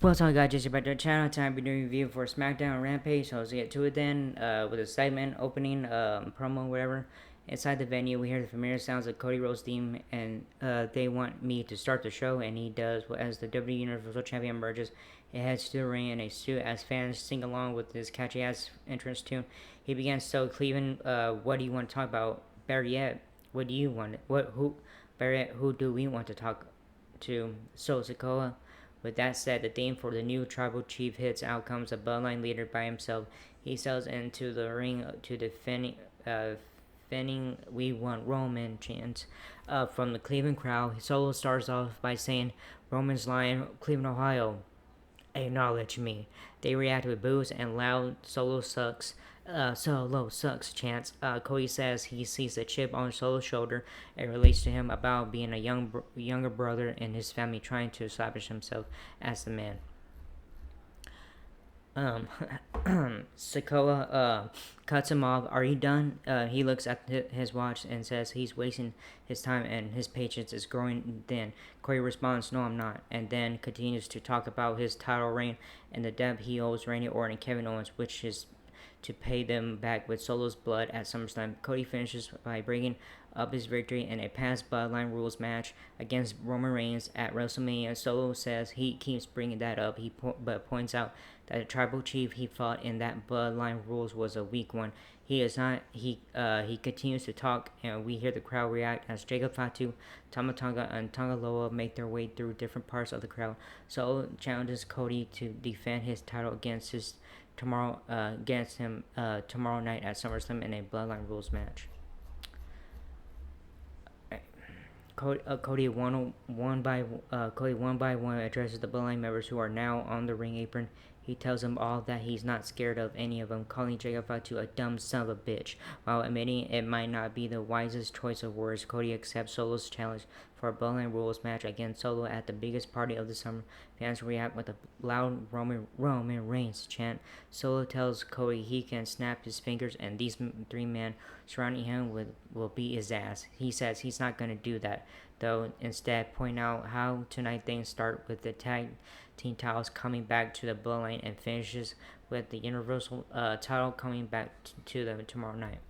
What's up, guys? Just about the channel. Time to be doing a review for Smackdown Rampage. So let's get to it then. With a segment opening, promo, whatever. Inside the venue, we hear the familiar sounds of Cody Rhodes' theme, and they want me to start the show, and he does. As the WWE Universal Champion emerges, he heads to the ring in a suit as fans sing along with his catchy ass entrance tune. He begins, "So Cleveland, what do you want to talk about? Better yet, what do you want? Better yet, who do we want to talk to? So Sikoa." With that said, the theme for the new tribal chief hits outcomes a bloodline leader by himself. He sails into the ring to defending "We Want Roman" chants from the Cleveland crowd. Solo starts off by saying, "Roman's line, Cleveland, Ohio. Acknowledge me." They react with boos and loud Solo sucks chants. Cody says he sees a chip on Solo's shoulder and relates to him about being a younger brother in his family trying to establish himself as the man. Um, Sokoa cuts him off. "Are you done?" He looks at his watch and says he's wasting his time and his patience is growing thin. Corey responds, "No, I'm not," and then continues to talk about his title reign and the debt he owes Randy Orton and Kevin Owens, which is to pay them back with Solo's blood at SummerSlam. Cody finishes by breaking up his victory in a past Bloodline Rules match against Roman Reigns at WrestleMania. Solo says he keeps bringing that up, but points out that the tribal chief he fought in that Bloodline Rules was a weak one. He is not. He continues to talk, and we hear the crowd react as Jacob Fatu, Tama Tonga, and Tonga Loa make their way through different parts of the crowd. Solo challenges Cody to defend his title against him tomorrow night at SummerSlam in a Bloodline Rules match. Cody one by one addresses the Bloodline members who are now on the ring apron. He tells them all that he's not scared of any of them, calling Jacob Fatu a dumb son of a bitch. While admitting it might not be the wisest choice of words, Cody accepts Solo's challenge for a Bloodline Rules match against Solo at the biggest party of the summer. Fans react with a loud Roman Reigns chant. Solo tells Cody he can snap his fingers and these three men surrounding him will beat his ass. He says he's not going to do that, though, instead point out how tonight things start with the tag team titles coming back to the Bloodline and finishes with the Universal title coming back to them tomorrow night.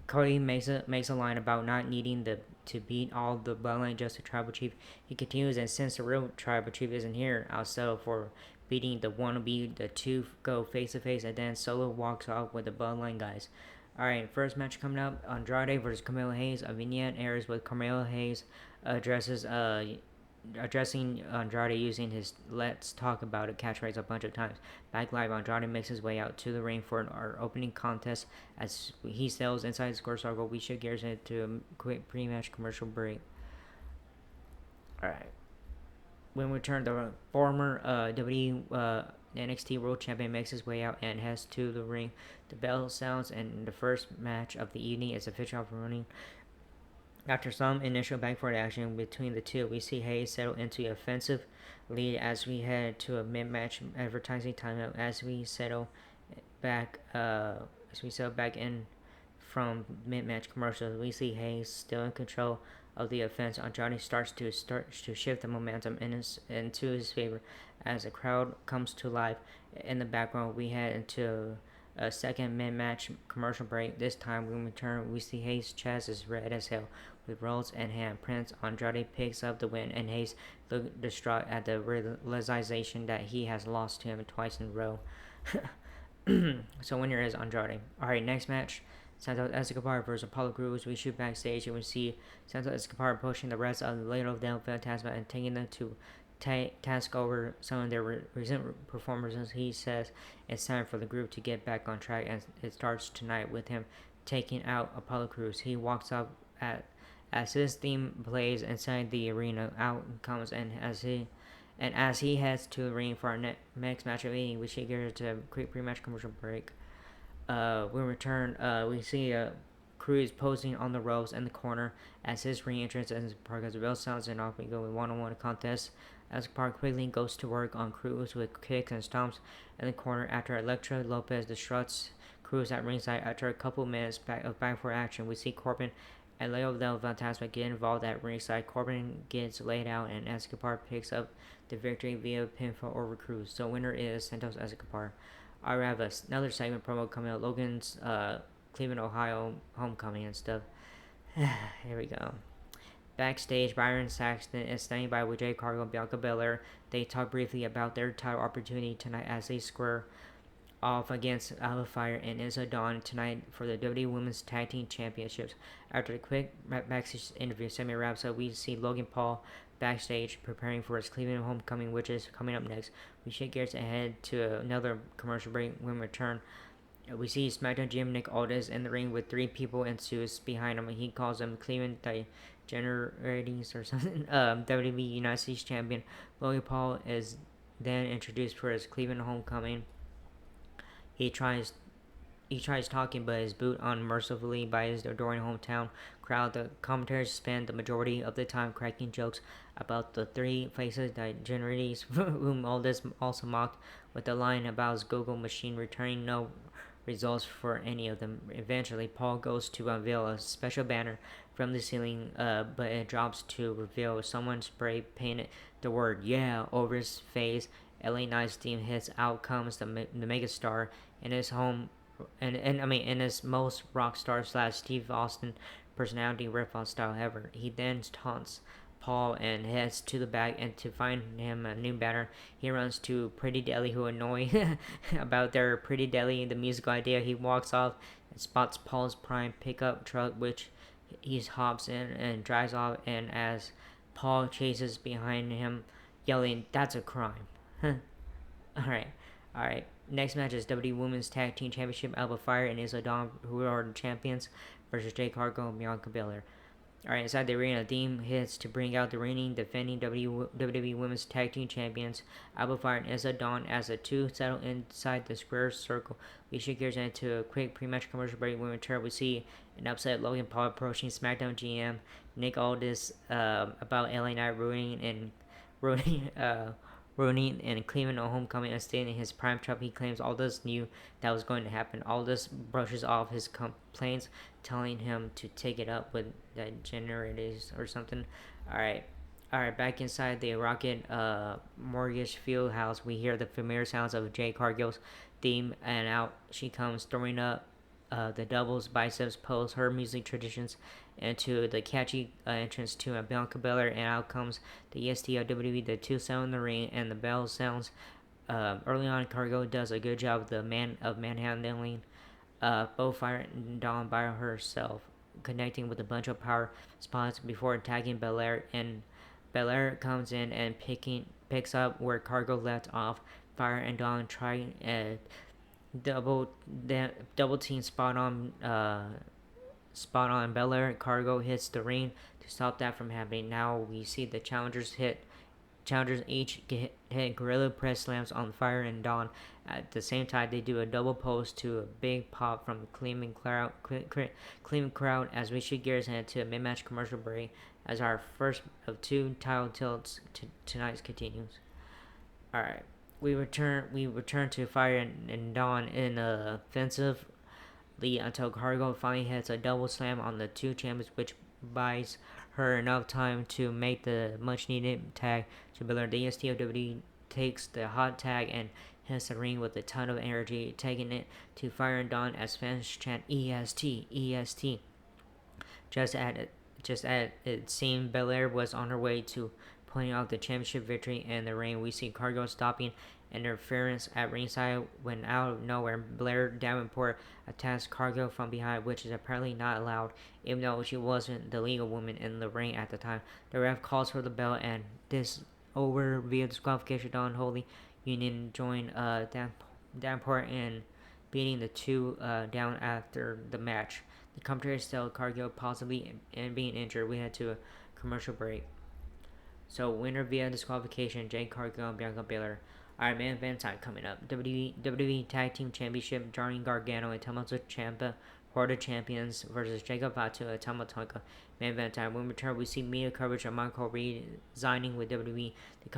Cody makes a line about not needing to beat all the Bloodline just the tribal chief. He continues, and since the real tribal chief isn't here, I'll settle for beating the wannabe. The two go face to face, and then Solo walks off with the Bloodline guys. Alright, first match coming up, Andrade versus Carmelo Hayes. A vignette airs with Carmelo Hayes addressing Andrade using his "Let's talk about it" catchphrase a bunch of times. Back live, Andrade makes his way out to the ring for our opening contest. As he sails inside the square circle, we shift gears into a quick pre-match commercial break. Alright. When we return, the former WWE NXT World Champion makes his way out and heads to the ring. The bell sounds, and the first match of the evening is officially up and running. After some initial backboard action between the two, we see Hayes settle into an offensive lead as we head to a mid-match advertising timeout. As we settle back in from mid-match commercials, we see Hayes still in control of the offense. Andrade starts to shift the momentum into his favor as the crowd comes to life. In the background, we head into a second mid-match commercial break. This time, when we return, we see Hayes' chest is red as hell with rolls and handprints. Andrade picks up the win, and Hayes looks distraught at the realization that he has lost to him twice in a row. So winner is Andrade. Alright, next match, Santos Escobar versus Apollo Crews. We shoot backstage and we see Santos Escobar pushing the rest of the Laredo Del Fantasma and taking them to task over some of their recent performances. He says it's time for the group to get back on track, and it starts tonight with him taking out Apollo Crews. He walks up as his theme plays inside the arena. Out comes, and as he heads to the ring for our next match of the evening, we should get to a quick pre-match commercial break. When we return, we see Cruz posing on the ropes in the corner as his re-entrance and progress. The bell sounds, and off we go with one-on-one contest. Escobar quickly goes to work on Cruz with kicks and stomps in the corner after Elektra Lopez distrusts Cruz at ringside. After a couple minutes of back for action, we see Corbin And Leo Del Fantasma get involved at ringside. Corbin gets laid out, and Escobar picks up the victory via pinfall over Cruz. So winner is Santos Escobar. I have another segment promo coming out. Logan's Cleveland, Ohio homecoming and stuff. Here we go. Backstage, Byron Saxton is standing by with Jay Cargill and Bianca Belair. They talk briefly about their title opportunity tonight as they square off against Alpha Fire and Izzy Dawn tonight for the WWE Women's Tag Team Championships. After the quick backstage interview segment wraps up, we see Logan Paul backstage preparing for his Cleveland homecoming, which is coming up next. We shift gears ahead to another commercial break. When we return, we see Smackdown GM Nick Aldis in the ring with three people in suits behind him. He calls them Cleveland Generators or something. WWE United States Champion Logan Paul is then introduced for his Cleveland homecoming. He tries talking, but is booed unmercifully by his adoring hometown crowd. The commentators spend the majority of the time cracking jokes about the three faces that Generators, whom Aldis also mocked with the line about his Google machine returning no results for any of them. Eventually, Paul goes to unveil a special banner from the ceiling, but it drops to reveal someone spray painted the word "yeah" over his face. LA Knight's theme hits. Out comes the megastar in his home, in his most rock star / Steve Austin personality riff-off style ever. He then taunts Paul and heads to the back, and to find him a new banner, he runs to Pretty Deadly, who annoy about their Pretty Deadly, the musical idea. He walks off and spots Paul's prime pickup truck, which he hops in and drives off, and as Paul chases behind him, yelling, "That's a crime." Alright. Alright. Next match is WWE Women's Tag Team Championship. Alba Fire and Isla Dawn, who are the champions, versus Jay Cargill and Bianca Belair. Alright, inside the arena, theme hits to bring out the reigning, defending WWE Women's Tag Team Champions, Alba Fire and Isla Dawn, as the two settle inside the square circle. We shift gears into a quick pre-match commercial break. When we return, we see an upset Logan Paul approaching SmackDown GM Nick Aldis about LA Knight ruining and Cleveland on homecoming and stating his prime trap. He claims Aldis knew that was going to happen. Aldis brushes off his complaints, telling him to take it up with the Generators or something. Alright, back inside the Rocket Mortgage Field House, we hear the familiar sounds of Jay Cargill's theme, and out she comes, throwing up the doubles biceps pose, her music traditions, into the catchy entrance to Bianca Belair, and out comes the EST of WWE. The two sound in the ring, and the bell sounds. Early on, Cargill does a good job of manhandling both Fire and Dawn by herself, connecting with a bunch of power spots before attacking Belair, and Belair comes in and picks up where Cargill left off. Fire and Dawn try double team spot on Belair. Cargo hits the ring to stop that from happening. Now we see the challengers each hit gorilla press slams on Fire and Dawn. At the same time, they do a double pose to a big pop from the Cleveland crowd. As we shift gears into a mid-match commercial break, as our first of two title tilts tonight continues. All right. We return to Fire and Dawn in a offensive lead until Cargill finally hits a double slam on the two champions, which buys her enough time to make the much needed tag to Belair. The EST takes the hot tag and hits the ring with a ton of energy, taking it to Fire and Dawn as fans chant EST, EST. Just as it seemed Belair was on her way to pointing out the championship victory in the ring, we see Cargill stopping interference at ringside when out of nowhere Blair Davenport attacks Cargill from behind, which is apparently not allowed, even though she wasn't the legal woman in the ring at the time. The ref calls for the bell, and this over via disqualification. Dawn Holy Union joined Davenport in beating the two down after the match. The commentators tell Cargill possibly being injured. We head to a commercial break. So winner via disqualification, Jay Cargill and Bianca Belair. Alright, main event time coming up. WWE Tag Team Championship, Johnny Gargano and Tommaso Ciampa, Florida Champions, versus Jacob Fatu and Tama Tonga. Main event time. When we return, we see media coverage of Michael resigning with WWE. The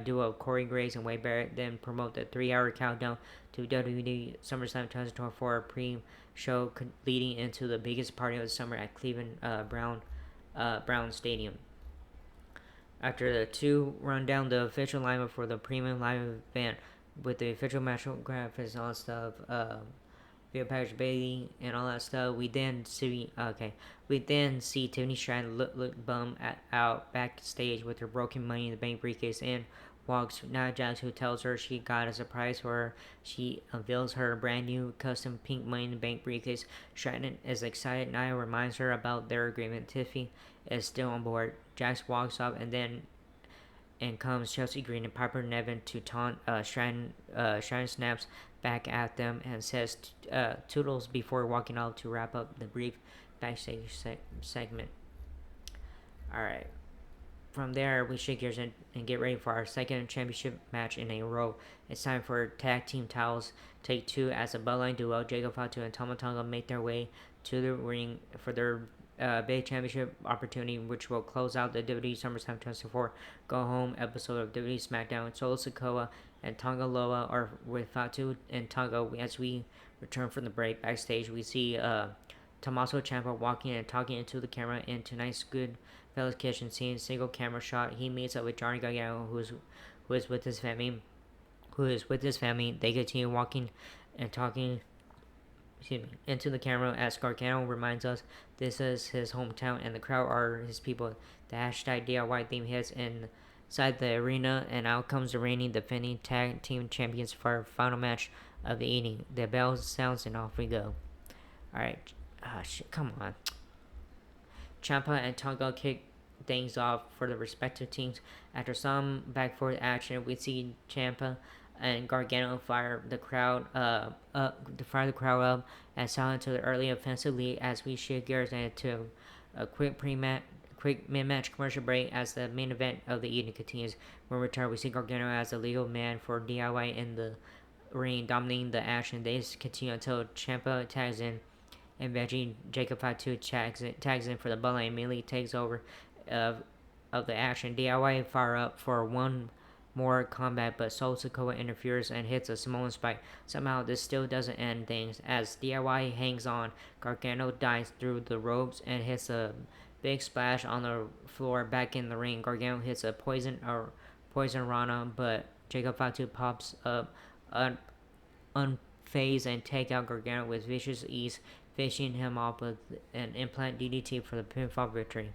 duo Corey Graves and Wade Barrett then promote the 3-hour countdown to WWE SummerSlam 2024 pre-show leading into the biggest party of the summer at Cleveland Brown Stadium. After the two run down the official lineup for the premium live event with the official match graphics and all that stuff, via Patrick Bailey and all that stuff, we then see Tiffany Stratton look bum out backstage with her broken Money in the Bank briefcase and walks Nia Jax, who tells her she got a surprise for her. She unveils her brand new custom pink Money in the Bank briefcase. Stratton is excited. Nia reminds her about their agreement. Tiffany is still on board. Jax walks off and comes Chelsea Green and Piper Niven to taunt Stratton. Stratton snaps back at them and says toodles before walking out to wrap up the brief backstage segment. Alright. From there, we shake gears and get ready for our second championship match in a row. It's time for tag team titles take two as a Bloodline duo, Jacob Fatu and Tama Tonga, make their way to the ring for their big championship opportunity, which will close out the WWE SummerSlam 2024 Go Home episode of WWE Smackdown. Solo Sikoa and Tonga Loa are with Fatu and Tonga as we return from the break. Backstage, we see Tommaso Ciampa walking and talking into the camera in tonight's Goodfellas kitchen scene. Single camera shot. He meets up with Johnny Gargano, who is with his family. They continue walking and talking into the camera as Gargano reminds us this is his hometown and the crowd are his people. The hashtag DIY theme hits inside the arena, and out comes the reigning defending tag team champions for our final match of the evening. The bell sounds and off we go. Alright. Shit, come on. Ciampa and Tonga kick things off for the respective teams. After some back forth action, we see Ciampa and Gargano fire the crowd up and silent to the early offensive lead as we shift gears into a quick mid-match commercial break as the main event of the evening continues. When we return, we see Gargano as the legal man for DIY in the ring, dominating the action. They continue until Ciampa tags in, and eventually Jacob Fatu tags in for the Bloodline, immediately takes over of the action. DIY fire up for one more combat, but Solo Sikoa interferes and hits a Samoan spike. Somehow this still doesn't end things as DIY hangs on. Gargano dives through the ropes and hits a big splash on the floor back in the ring. Gargano hits a poison Rana, but Jacob Fatu pops up unfazed and take out Gargano with vicious ease, finishing him off with an implant DDT for the pinfall victory.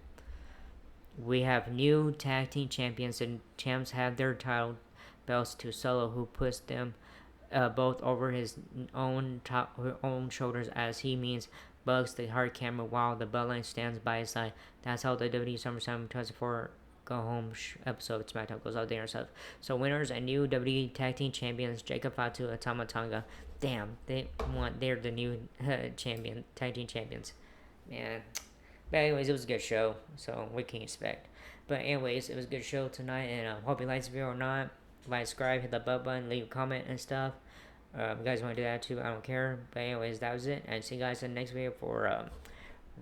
We have new tag team champions, and champs have their title belts to Solo, who puts them both over his own shoulders as he means bugs the hard camera while the Bloodline stands by his side. That's how the WWE SummerSlam 2024 Go Home episode of SmackDown goes out there and stuff. So winners and new WWE tag team champions, Jacob Fatu and Tama Tonga. Damn, they're the new tag team champions. Man. But anyways, it was a good show, so what can you expect? But anyways, it was a good show tonight, and hope you liked the video or not. Like, subscribe, hit the bell button, leave a comment and stuff. If you guys want to do that too, I don't care. But anyways, that was it, and see you guys in the next video for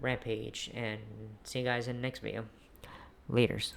Rampage, and see you guys in the next video. Laters.